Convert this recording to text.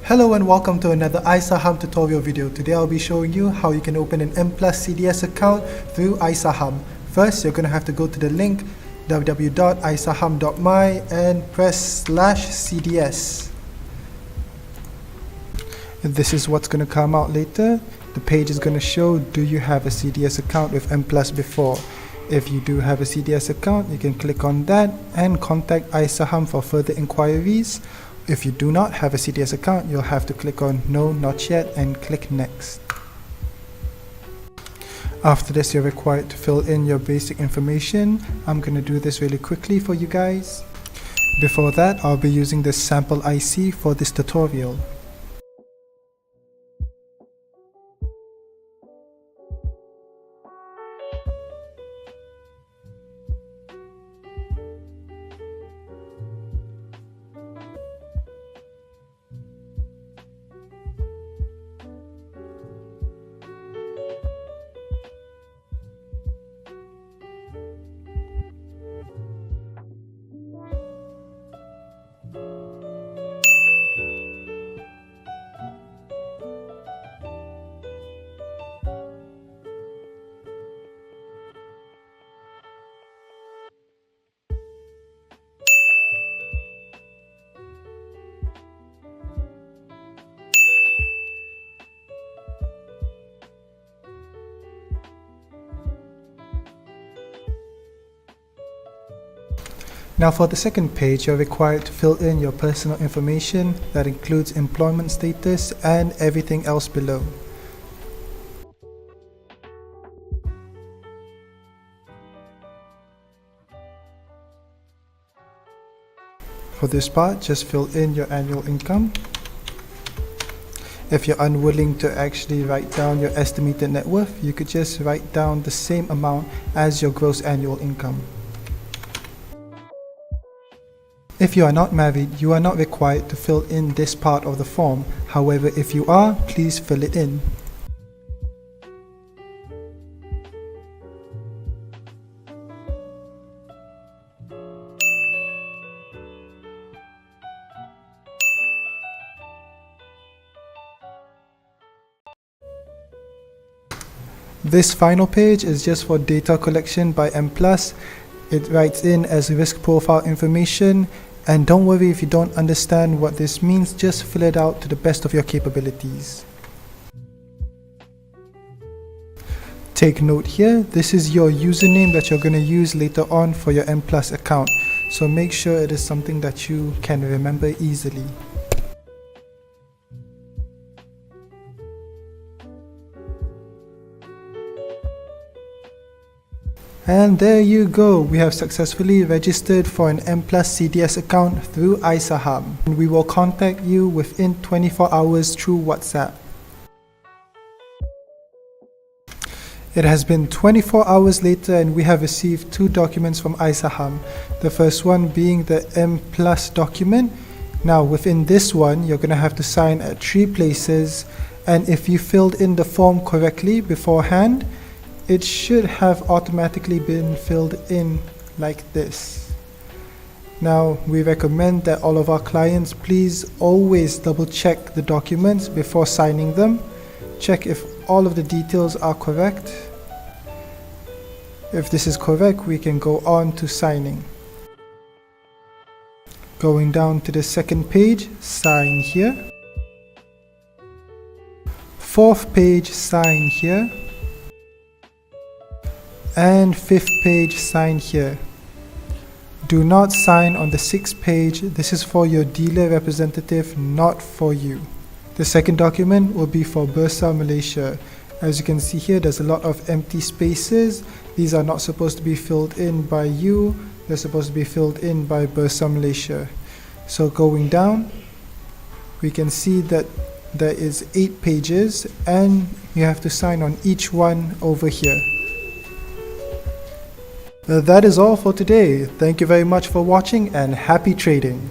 Hello and welcome to another iSaham tutorial video. Today I'll be showing you how you can open an Mplus CDS account through iSaham. First, you're going to have to go to the link www.isaham.my and press /CDS. This is what's going to come out later. The page is going to show, do you have a CDS account with Mplus before? If you do have a CDS account, you can click on that and contact iSaham for further inquiries. If you do not have a CDS account, you'll have to click on No, Not Yet and click Next. After this, you're required to fill in your basic information. I'm going to do this really quickly for you guys. Before that, I'll be using this sample IC for this tutorial. Now for the second page, you're required to fill in your personal information that includes employment status and everything else below. For this part, just fill in your annual income. If you're unwilling to actually write down your estimated net worth, you could just write down the same amount as your gross annual income. If you are not married, you are not required to fill in this part of the form. However, if you are, please fill it in. This final page is just for data collection by Mplus. It writes in as risk profile information, and don't worry if you don't understand what this means, just fill it out to the best of your capabilities. Take note here, this is your username that you're going to use later on for your Mplus account, so make sure it is something that you can remember easily. And there you go, we have successfully registered for an Mplus CDS account through iSaham. And we will contact you within 24 hours through WhatsApp. It has been 24 hours later and we have received 2 documents from iSaham. The first one being the Mplus document. Now within this one, you're going to have to sign at 3 places, and if you filled in the form correctly beforehand, it should have automatically been filled in like this. Now, we recommend that all of our clients please always double check the documents before signing them. Check if all of the details are correct. If this is correct, we can go on to signing. Going down to the second page, sign here. 4th page, sign here. And 5th page, sign here. Do not sign on the 6th page. This is for your dealer representative, not for you. The second document will be for Bursa Malaysia. As you can see here, there's a lot of empty spaces. These are not supposed to be filled in by you. They're supposed to be filled in by Bursa Malaysia. So going down, we can see that there is 8 pages and you have to sign on each one over here. That is all for today. Thank you very much for watching and happy trading.